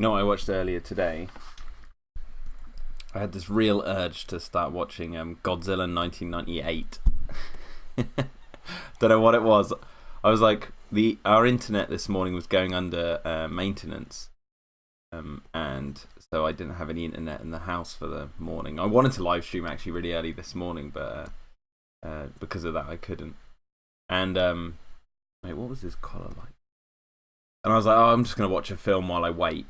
You know what I watched earlier today? I had this real urge to start watching Godzilla 1998. Don't know what it was. I was like, our internet this morning was going under maintenance, and so I didn't have any internet in the house for the morning. I wanted to live stream actually really early this morning, but because of that I couldn't. And wait, what was this color like? And I was like, oh, I'm just gonna watch a film while I wait.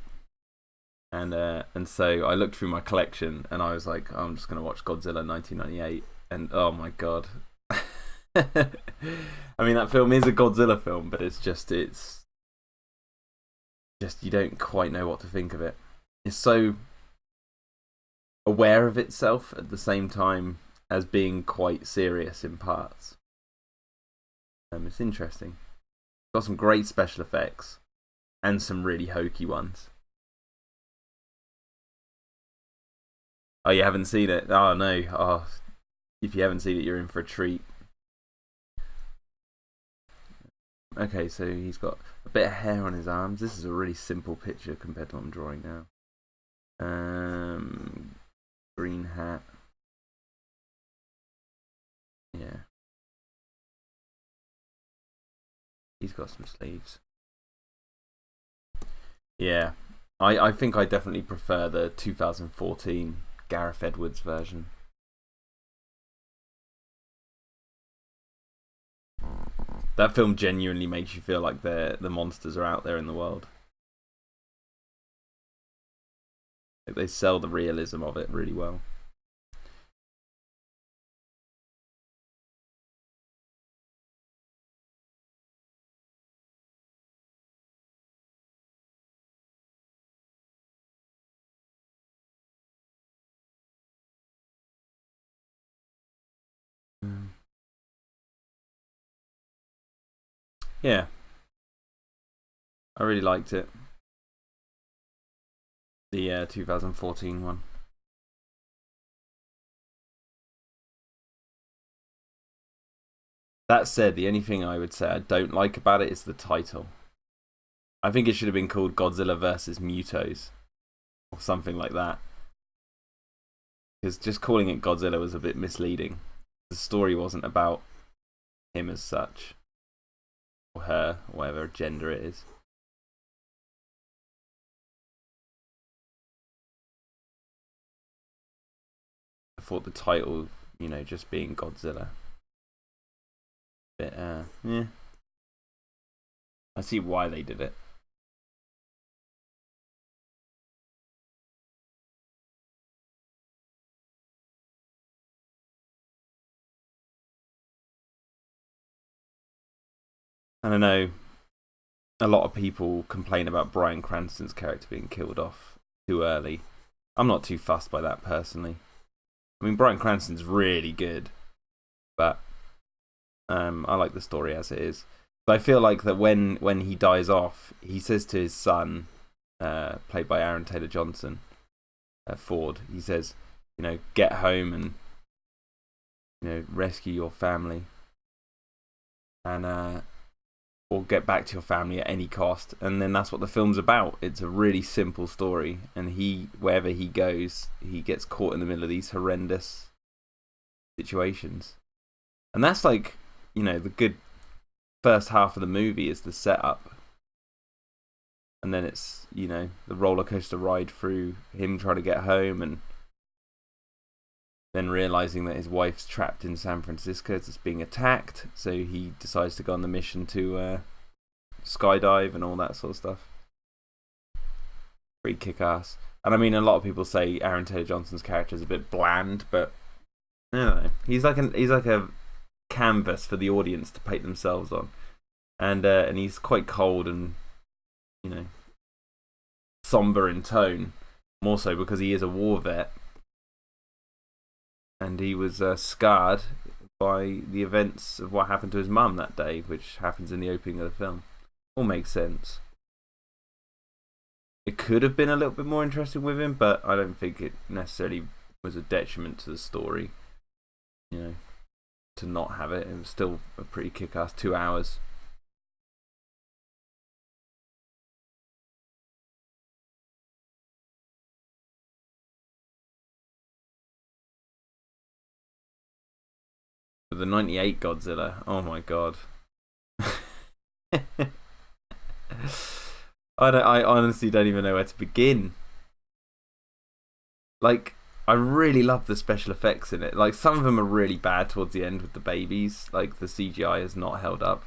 And so I looked through my collection and I was like, oh, I'm just gonna watch Godzilla 1998, and oh my god. I mean, that film is a Godzilla film, but it's just you don't quite know what to think of it. It's so aware of itself at the same time as being quite serious in parts. It's interesting. It's got some great special effects and some really hokey ones. Oh, you haven't seen it? Oh no. Oh, if you haven't seen it, you're in for a treat. Okay, so he's got a bit of hair on his arms. This is a really simple picture compared to what I'm drawing now. Green hat. Yeah. He's got some sleeves. Yeah. I think I definitely prefer the 2014 Gareth Edwards version. That film genuinely makes you feel like the monsters are out there in the world. Like, they sell the realism of it really well. Yeah, I really liked it. The 2014 one. That said, the only thing I would say I don't like about it is the title. I think it should have been called Godzilla versus Mutos or something like that. Because just calling it Godzilla was a bit misleading. The story wasn't about him as such, or her, or whatever gender it is. I thought the title, just being Godzilla, bit yeah. I see why they did it. And I know a lot of people complain about Bryan Cranston's character being killed off too early. I'm not too fussed by that personally. I mean, Bryan Cranston's really good, but I like the story as it is. But I feel like that when he dies off, he says to his son, played by Aaron Taylor Johnson, Ford, he says, get home and rescue your family, and or get back to your family at any cost. And then that's what the film's about. It's a really simple story, and wherever he goes, he gets caught in the middle of these horrendous situations. And that's like, the good first half of the movie is the setup, and then it's the roller coaster ride through him trying to get home, and then realizing that his wife's trapped in San Francisco, it's being attacked, so he decides to go on the mission to skydive and all that sort of stuff. Pretty kick-ass. And I mean, a lot of people say Aaron Taylor Johnson's character is a bit bland, but I don't know. He's like a canvas for the audience to paint themselves on, and he's quite cold and somber in tone, more so because he is a war vet. And he was scarred by the events of what happened to his mum that day, which happens in the opening of the film. All makes sense. It could have been a little bit more interesting with him, but I don't think it necessarily was a detriment to the story. To not have it. It was still a pretty kick-ass 2 hours. But the 98 Godzilla, oh my god. I honestly don't even know where to begin. Like, I really love the special effects in it. Like, some of them are really bad towards the end with the babies. Like, the CGI is not held up.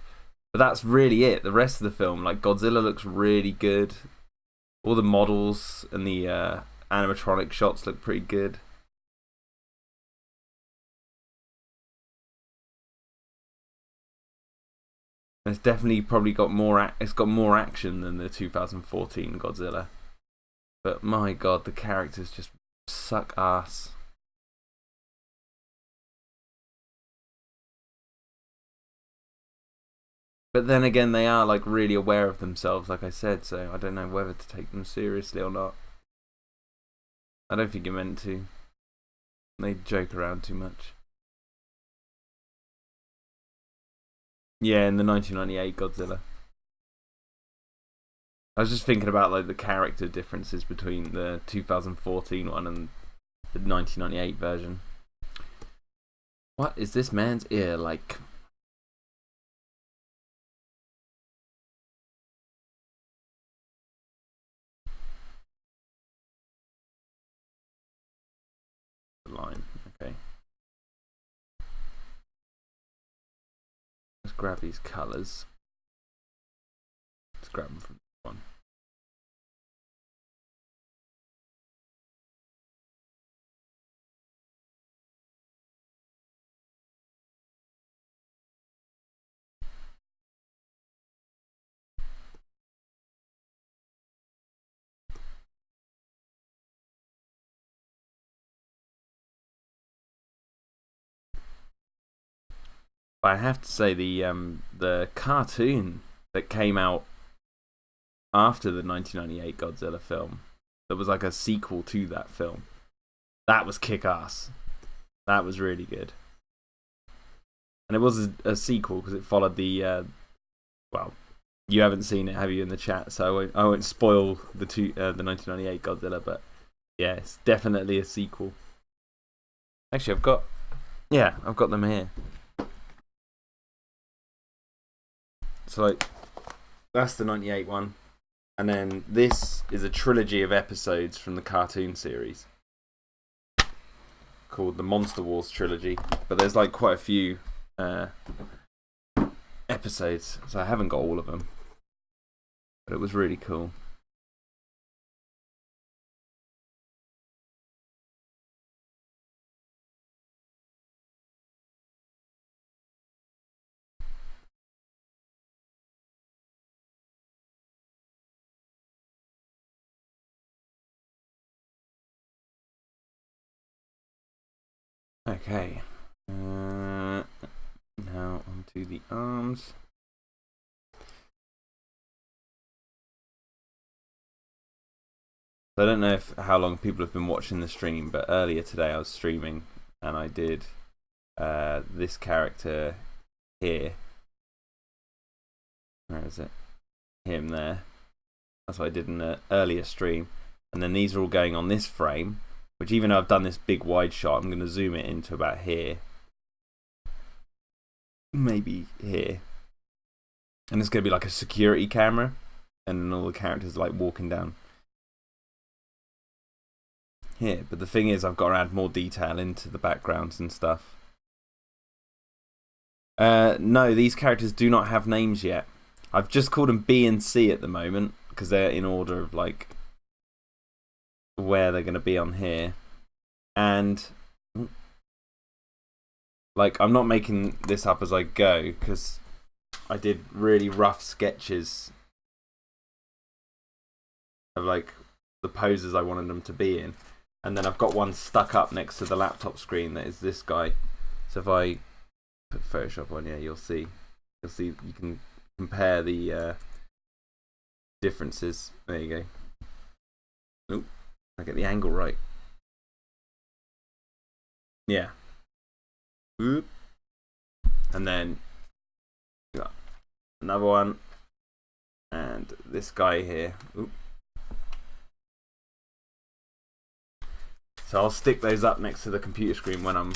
But that's really it. The rest of the film, like, Godzilla looks really good. All the models and the animatronic shots look pretty good. It's definitely probably got more. It's got more action than the 2014 Godzilla. But my god, the characters just suck ass. But then again, they are like really aware of themselves, like I said. So I don't know whether to take them seriously or not. I don't think you're meant to. They joke around too much. Yeah, in the 1998 Godzilla. I was just thinking about like the character differences between the 2014 one and the 1998 version. What is this man's ear like? Line. Okay. Let's grab these colours. Let's grab them from this one. But I have to say the cartoon that came out after the 1998 Godzilla film, that was like a sequel to that film, that was kick-ass. That was really good. And it was a sequel because it followed the well, you haven't seen it, have you, in the chat? So I won't spoil the 1998 Godzilla, but yeah, it's definitely a sequel. Actually, I've got them here. So like, that's the 98 one. And then this is a trilogy of episodes from the cartoon series called the Monster Wars trilogy. But there's like quite a few episodes, so I haven't got all of them. But it was really cool. Okay. Now onto the arms. So I don't know how long people have been watching the stream, but earlier today I was streaming and I did this character here. Where is it? Him there. That's what I did in an earlier stream. And then these are all going on this frame, which even though I've done this big wide shot, I'm going to zoom it into about here. Maybe here. And it's going to be like a security camera. And then all the characters are like walking down here. But the thing is, I've got to add more detail into the backgrounds and stuff. No, these characters do not have names yet. I've just called them B and C at the moment, because they're in order of like where they're going to be on here. And like, I'm not making this up as I go, because I did really rough sketches of like the poses I wanted them to be in. And then I've got one stuck up next to the laptop screen that is this guy. So if I put Photoshop on, yeah, you'll see you can compare the differences. There you go. Oop, I get the angle right. Yeah. Oop. And then got another one, and this guy here. Oop. So I'll stick those up next to the computer screen when I'm,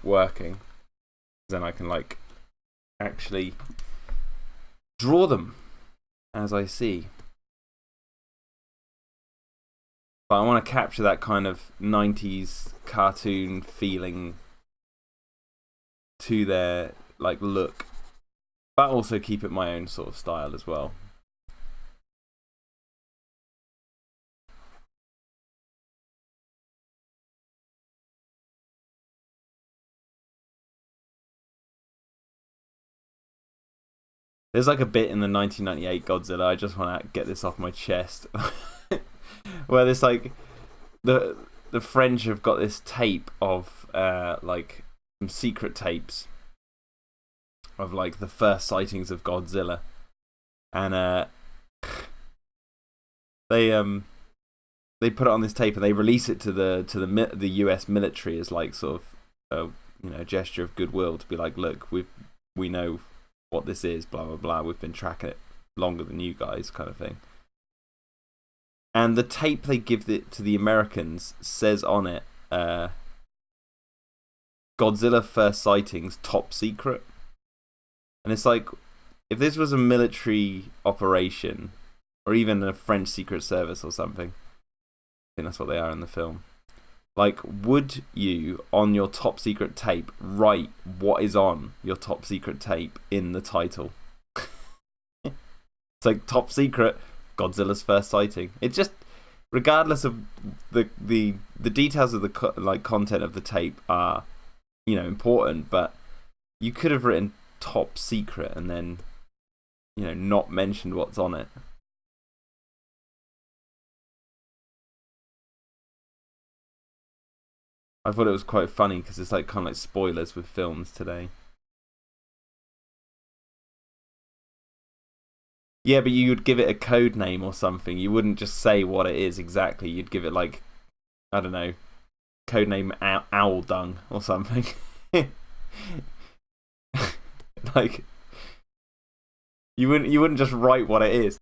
working. Then I can like actually draw them as I see. But I want to capture that kind of 90s cartoon feeling to their like look, but also keep it my own sort of style as well. There's like a bit in the 1998 Godzilla, I just want to get this off my chest, where there's like the French have got this tape of like some secret tapes of like the first sightings of Godzilla, and they put it on this tape and they release it to the US military as like sort of a gesture of goodwill, to be like, look, we know what this is, blah blah blah, we've been tracking it longer than you guys, kind of thing. And the tape they give it to the Americans says on it, Godzilla first sightings top secret. And it's like, if this was a military operation, or even a French Secret Service or something, I think that's what they are in the film, like, would you, on your top secret tape, write what is on your top secret tape in the title? It's like, top secret, Godzilla's first sighting. It's just, regardless of the details of the content of the tape are, important, but you could have written top secret and then, not mentioned what's on it. I thought it was quite funny because it's like kind of like spoilers with films today. Yeah, but you would give it a code name or something. You wouldn't just say what it is exactly. You'd give it like, I don't know, code name Owl Dung or something. Like, you wouldn't just write what it is.